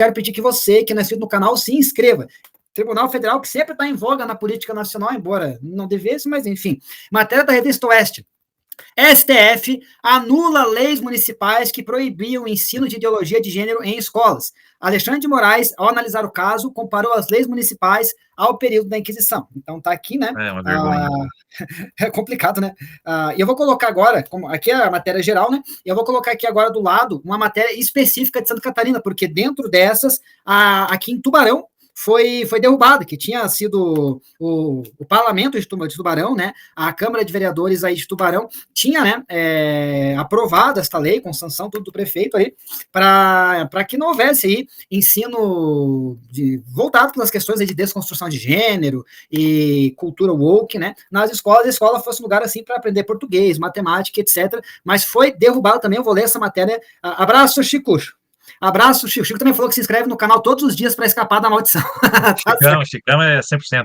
quero pedir que você, que não é inscrito no canal, se inscreva. Tribunal Federal, que sempre está em voga na política nacional, embora não devesse, mas enfim. Matéria da Revista Oeste. STF anula leis municipais que proibiam o ensino de ideologia de gênero em escolas. Alexandre de Moraes, ao analisar o caso, comparou as leis municipais ao período da Inquisição. Então tá aqui, né? É uma vergonha. É complicado, né? E eu vou colocar agora, aqui é a matéria geral, né? Eu vou colocar aqui agora do lado uma matéria específica de Santa Catarina, porque dentro dessas, aqui em Tubarão, foi derrubada, que tinha sido o parlamento de Tubarão, né, a Câmara de Vereadores aí de Tubarão, tinha, né, aprovado esta lei, com sanção tudo do prefeito aí, para que não houvesse aí ensino voltado pelas questões aí de desconstrução de gênero e cultura woke, né, nas escolas, a escola fosse um lugar assim para aprender português, matemática, etc., mas foi derrubado também. Eu vou ler essa matéria. Abraço, Chico. Abraço, Chico. Chico também falou que se inscreve no canal todos os dias para escapar da maldição. Chicão é 100%.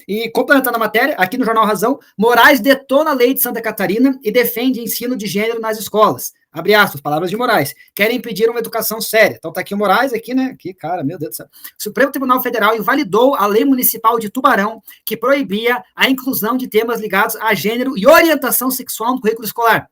E complementando a matéria, aqui no Jornal Razão, Moraes detona a lei de Santa Catarina e defende ensino de gênero nas escolas. Abre aspas, palavras de Moraes. Querem impedir uma educação séria. Então tá aqui o Moraes, aqui, né? Aqui, cara, meu Deus do céu. O Supremo Tribunal Federal invalidou a lei municipal de Tubarão, que proibia a inclusão de temas ligados a gênero e orientação sexual no currículo escolar.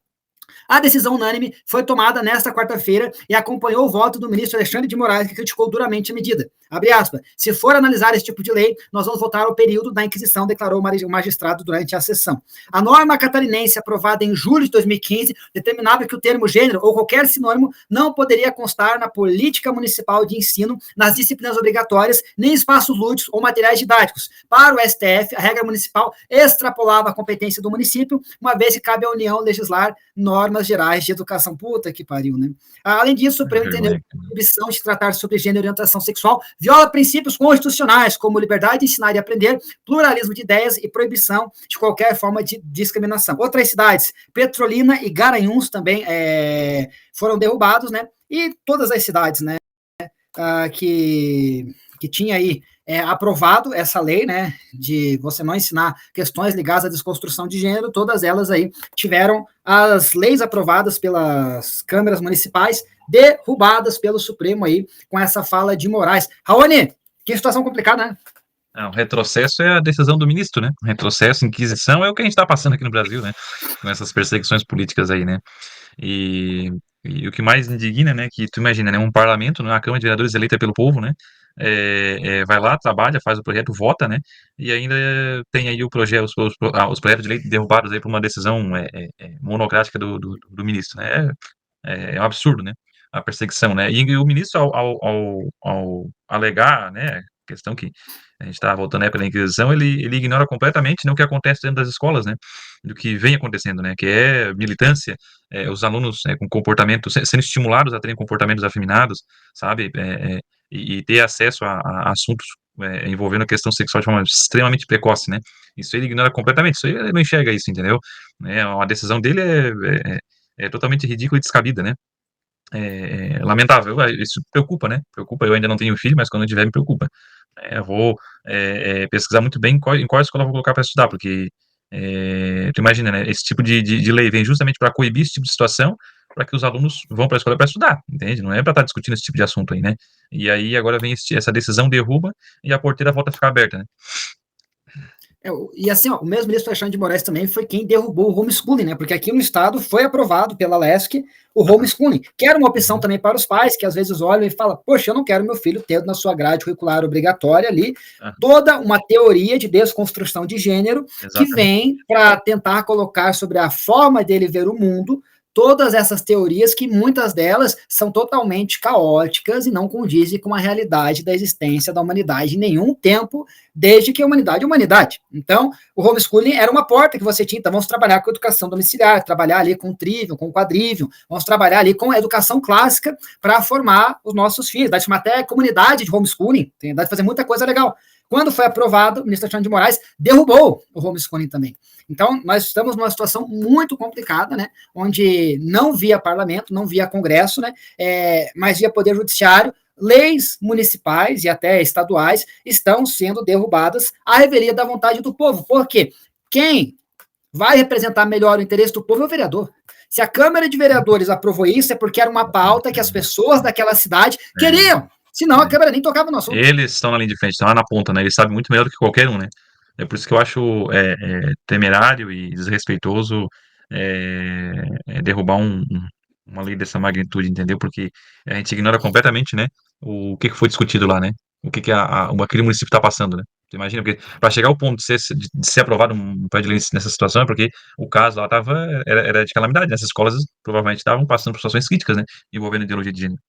A decisão unânime foi tomada nesta quarta-feira e acompanhou o voto do ministro Alexandre de Moraes, que criticou duramente a medida. Abre aspas, se for analisar esse tipo de lei, nós vamos voltar ao período da Inquisição, declarou o magistrado durante a sessão. A norma catarinense, aprovada em julho de 2015, determinava que o termo gênero ou qualquer sinônimo não poderia constar na política municipal de ensino, nas disciplinas obrigatórias, nem espaços lúdicos ou materiais didáticos. Para o STF, a regra municipal extrapolava a competência do município, uma vez que cabe à União legislar normas gerais de educação. Puta que pariu, né? Além disso, o Supremo entendeu que a proibição de tratar sobre gênero e orientação sexual viola princípios constitucionais, como liberdade de ensinar e aprender, pluralismo de ideias e proibição de qualquer forma de discriminação. Outras cidades, Petrolina e Garanhuns, também foram derrubados, né? E todas as cidades, né, que tinha aí aprovado essa lei, né, de você não ensinar questões ligadas à desconstrução de gênero, todas elas aí tiveram as leis aprovadas pelas câmaras municipais derrubadas pelo Supremo aí, com essa fala de Moraes. Raoni, que situação complicada, né? O retrocesso é a decisão do ministro, né? Retrocesso, inquisição é o que a gente está passando aqui no Brasil, né? Com essas perseguições políticas aí, né? E o que mais indigna, né? Que tu imagina, né? Um parlamento, uma Câmara de Vereadores eleita pelo povo, né? Vai lá, trabalha, faz o projeto, vota, né? E ainda tem aí o projeto, os projetos de lei derrubados aí por uma decisão monocrática do ministro, né? É um absurdo, né? A perseguição, né? E o ministro, ao alegar, né? Questão que a gente está voltando à época da Inquisição, ele ignora completamente, né, o que acontece dentro das escolas, né? Do que vem acontecendo, né? Que é militância, os alunos com comportamento, sendo estimulados a terem comportamentos afeminados, sabe? E ter acesso a assuntos envolvendo a questão sexual de forma extremamente precoce, né? Isso ele ignora completamente, isso ele não enxerga isso, entendeu? A decisão dele é totalmente ridícula e descabida, né? Lamentável, isso preocupa, né? Preocupa, eu ainda não tenho filho, mas quando eu tiver me preocupa. Eu vou pesquisar muito bem em qual escola eu vou colocar para estudar, porque tu imagina, né? Esse tipo de lei vem justamente para coibir esse tipo de situação, para que os alunos vão para a escola para estudar, entende? Não é para estar discutindo esse tipo de assunto aí, né? E aí agora vem essa decisão derruba e a porteira volta a ficar aberta, né? E assim, ó, o mesmo ministro Alexandre de Moraes também foi quem derrubou o homeschooling, né? Porque aqui no estado foi aprovado pela LESC o homeschooling, que era uma opção também para os pais, que às vezes olham e falam, poxa, eu não quero meu filho tendo na sua grade curricular obrigatória ali toda uma teoria de desconstrução de gênero. Exatamente. Que vem para tentar colocar sobre a forma dele ver o mundo todas essas teorias, que muitas delas são totalmente caóticas e não condizem com a realidade da existência da humanidade em nenhum tempo, desde que a humanidade é humanidade. Então, o homeschooling era uma porta que você tinha, então vamos trabalhar com educação domiciliar, trabalhar ali com trivium, com quadrivium, vamos trabalhar ali com a educação clássica para formar os nossos filhos, dá de chamar até comunidade de homeschooling, dá de fazer muita coisa legal. Quando foi aprovado, o ministro Alexandre de Moraes derrubou o homeschooling também. Então, nós estamos numa situação muito complicada, né, onde não via parlamento, não via congresso, né, mas via poder judiciário, leis municipais e até estaduais estão sendo derrubadas à revelia da vontade do povo. Por quê? Quem vai representar melhor o interesse do povo é o vereador. Se a Câmara de Vereadores aprovou isso, é porque era uma pauta que as pessoas daquela cidade queriam. Senão a Câmara nem tocava no assunto. Eles estão na linha de frente, estão lá na ponta, né? Eles sabem muito melhor do que qualquer um, né? É por isso que eu acho temerário e desrespeitoso derrubar uma lei dessa magnitude, entendeu? Porque a gente ignora completamente, né, o que foi discutido lá, né? O que aquele município está passando, né? Você imagina, porque para chegar ao ponto de ser aprovado um projeto de lei nessa situação é porque o caso lá era de calamidade, né? Essas escolas provavelmente estavam passando por situações críticas, né? Envolvendo ideologia de gênero.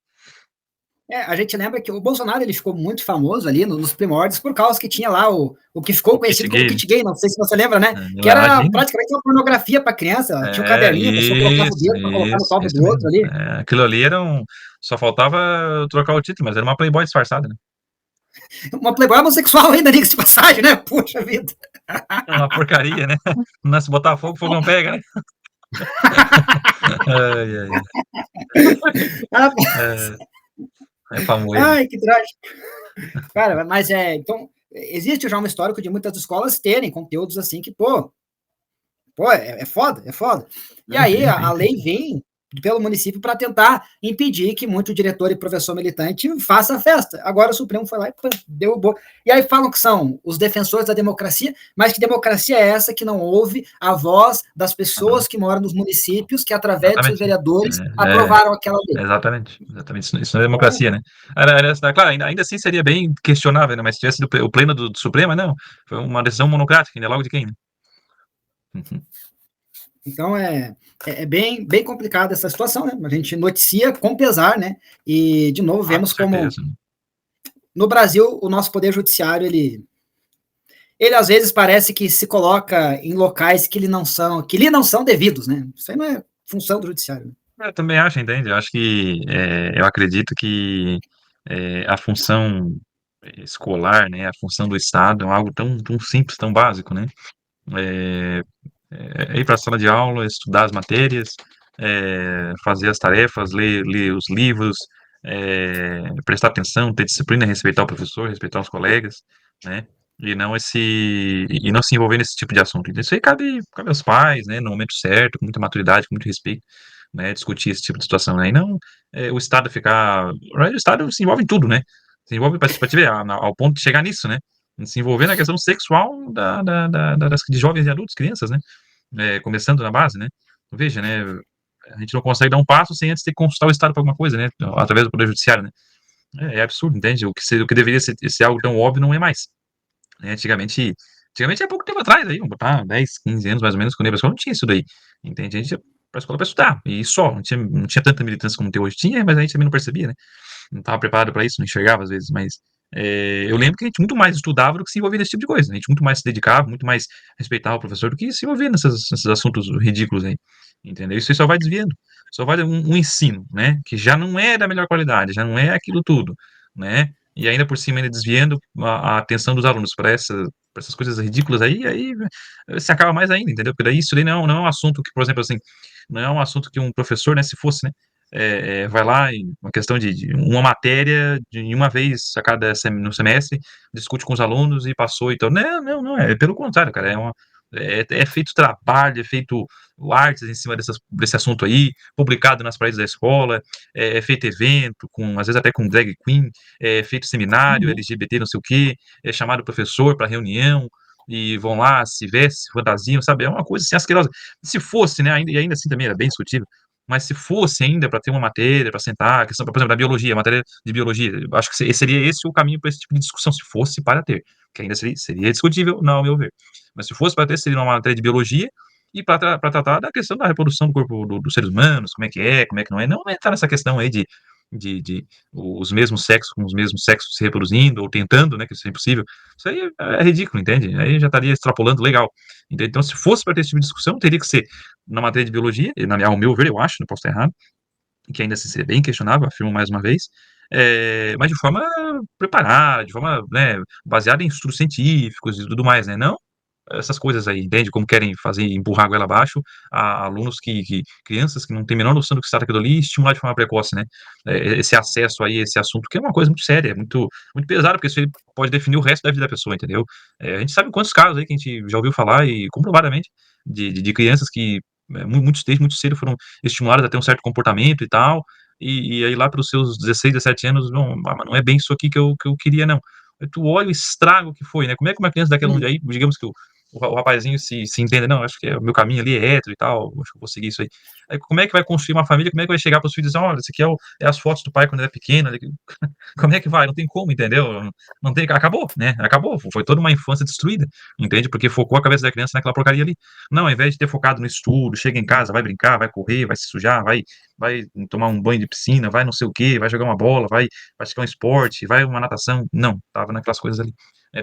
A gente lembra que o Bolsonaro ele ficou muito famoso ali nos primórdios por causa que tinha lá o que ficou conhecido como kit gay, não sei se você lembra, né? Que era Imagina. praticamente uma pornografia para criança. Tinha um caderninho, a pessoa colocava o dedo para colocar no topo do outro ali. Aquilo ali só faltava trocar o título, mas era uma Playboy disfarçada, né? Uma Playboy homossexual ainda, diga-se de passagem, né? Puxa vida. Uma porcaria, né? Não, se botar fogo, fogo não pega, né? É famoso. Ai, que trágico. Cara, mas então, existe já um histórico de muitas escolas terem conteúdos assim que, pô, é foda, é foda. E aí a lei vem pelo município para tentar impedir que muito diretor e professor militante faça a festa. Agora o Supremo foi lá e derrubou. E aí falam que são os defensores da democracia, mas que democracia é essa que não ouve a voz das pessoas que moram nos municípios, que através dos seus vereadores aprovaram aquela lei. Exatamente. Isso não é democracia, né? Claro, ainda assim seria bem questionável, né? Mas se tivesse o pleno do Supremo, não. Foi uma decisão monocrática, ainda logo de quem, né? Então é bem, bem complicada essa situação, né? A gente noticia com pesar, né? E, de novo, vemos como no Brasil o nosso poder judiciário, ele às vezes parece que se coloca em locais que lhe não são devidos, né? Isso aí não é função do judiciário. Né? Eu também acho, entende? Eu acho que eu acredito que a função escolar, né, a função do Estado é algo tão, tão simples, tão básico, né? Ir para a sala de aula, estudar as matérias, fazer as tarefas, ler os livros, prestar atenção, ter disciplina, respeitar o professor, respeitar os colegas, né? E não se envolver nesse tipo de assunto. Isso aí cabe aos pais, né? No momento certo, com muita maturidade, com muito respeito, né? Discutir esse tipo de situação, né? E não o Estado ficar. O Estado se envolve em tudo, né? Se envolve para te ver, ao ponto de chegar nisso, né? Se envolver na questão sexual de jovens e adultos, crianças, né? Começando na base, né? Veja, né? A gente não consegue dar um passo sem antes ter que consultar o Estado para alguma coisa, né? Através do Poder Judiciário, né? É absurdo, entende? O que deveria ser algo tão óbvio não é mais. Antigamente, há pouco tempo atrás, aí, vamos botar 10, 15 anos mais ou menos, quando eu ia pra escola, não tinha isso daí. Entende? A gente ia pra escola pra estudar, e só. Não tinha tanta militância como tem hoje. Tinha, mas a gente também não percebia, né? Não estava preparado para isso, não enxergava às vezes, mas eu lembro que a gente muito mais estudava do que se envolvia nesse tipo de coisa. Né? A gente muito mais se dedicava, muito mais respeitava o professor do que se envolvia nesses assuntos ridículos aí. Entendeu? Isso aí só vai desviando. Só vai um ensino, né? Que já não é da melhor qualidade, já não é aquilo tudo, né? E ainda por cima, ainda desviando a atenção dos alunos para essas coisas ridículas aí se acaba mais ainda, entendeu? Porque daí isso daí não é um assunto que, por exemplo, assim, não é um assunto que um professor, né, se fosse, né, vai lá e uma questão de uma matéria de uma vez no semestre, discute com os alunos e passou, então, não, é pelo contrário, cara, é feito trabalho, é feito artes em cima desse assunto aí, publicado nas paredes da escola, é feito evento, às vezes até com drag queen, é feito seminário, LGBT não sei o quê, é chamado professor para reunião, e vão lá, se vestem, se fantasiam, sabe? É uma coisa assim asquerosa. Se fosse, né, e ainda assim também era bem discutível, mas se fosse ainda para ter uma matéria, para sentar, a questão, por exemplo, da biologia, matéria de biologia, eu acho que seria esse o caminho para esse tipo de discussão, se fosse para ter, que ainda seria discutível, não, ao meu ver. Mas se fosse para ter, seria uma matéria de biologia e para tratar da questão da reprodução do corpo dos seres humanos, como é que não é, não entrar nessa questão aí de os mesmos sexos com os mesmos sexos se reproduzindo ou tentando, né, que isso é impossível. Isso aí é ridículo, entende? Aí já estaria extrapolando legal. Entende? Então, se fosse para ter esse tipo de discussão, teria que ser na matéria de biologia, ao meu ver, eu acho, não posso estar errado, que ainda assim seria bem questionável, afirmo mais uma vez, mas de forma preparada, de forma, né, baseada em estudos científicos e tudo mais, né? Não essas coisas aí, entende? Como querem fazer, empurrar a goela abaixo a alunos crianças que não têm a menor noção do que se trata aquilo ali, e estimular de forma precoce, né? Esse acesso aí, esse assunto, que é uma coisa muito séria, muito, muito pesada, porque isso aí pode definir o resto da vida da pessoa, entendeu? A gente sabe quantos casos aí que a gente já ouviu falar e comprovadamente de crianças que desde muito cedo foram estimulados a ter um certo comportamento e tal, e aí lá pelos seus 16, 17 anos, não é bem isso aqui que eu queria, não. Aí tu olha o estrago que foi, né? Como é que uma criança daquela onde Uhum. aí, digamos que o rapazinho se entenda, não, acho que o meu caminho ali é hétero e tal, acho que eu vou seguir isso aí. Aí como é que vai construir uma família, como é que vai chegar para os filhos e dizer, olha, esse aqui é as fotos do pai quando ele é pequeno, como é que vai? Não tem como, entendeu? Não tem, acabou, né? Acabou, foi toda uma infância destruída, entende? Porque focou a cabeça da criança naquela porcaria ali. Não, ao invés de ter focado no estudo, chega em casa, vai brincar, vai correr, vai se sujar, vai tomar um banho de piscina, vai não sei o quê, vai jogar uma bola, vai praticar um esporte, vai uma natação. Não, tava naquelas coisas ali.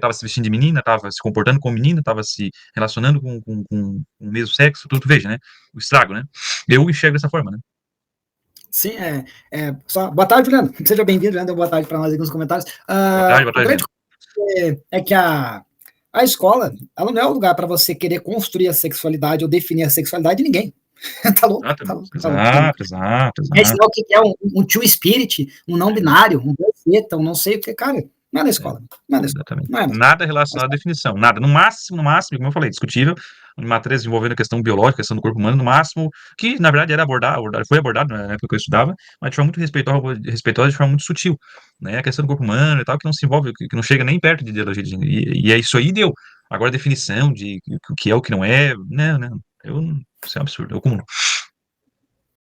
Tava se vestindo de menina, tava se comportando como menina, tava se relacionando com o mesmo sexo, tudo, veja, né? O estrago, né? Eu enxergo dessa forma, né? Sim, só, boa tarde, Juliano. Seja bem-vindo, Juliano. Boa tarde para nós aqui nos comentários. Boa O tarde, grande Juliano. é que a escola, ela não é o lugar para você querer construir a sexualidade ou definir a sexualidade de ninguém. Tá louco? Exato, Tá louco, tá louco, tá louco. exato, exato, É exato. ensinar o que é um two spirit, um não binário, um beta, um não sei o que, cara. Não é na É, escola. Não é na escola. exatamente. Não é na escola. Nada relacionado à definição, nada. No máximo, como eu falei, discutível, em matérias envolvendo a questão biológica, a questão do corpo humano, no máximo, que na verdade era foi abordado na época que eu estudava, mas de forma muito respeitosa, de forma muito sutil, né? A questão do corpo humano e tal, que não se envolve, que não chega nem perto de ideologia de gênero. E é isso aí deu. Agora, a definição de o que é o que não é, não, não. Isso é um absurdo, eu acumulo.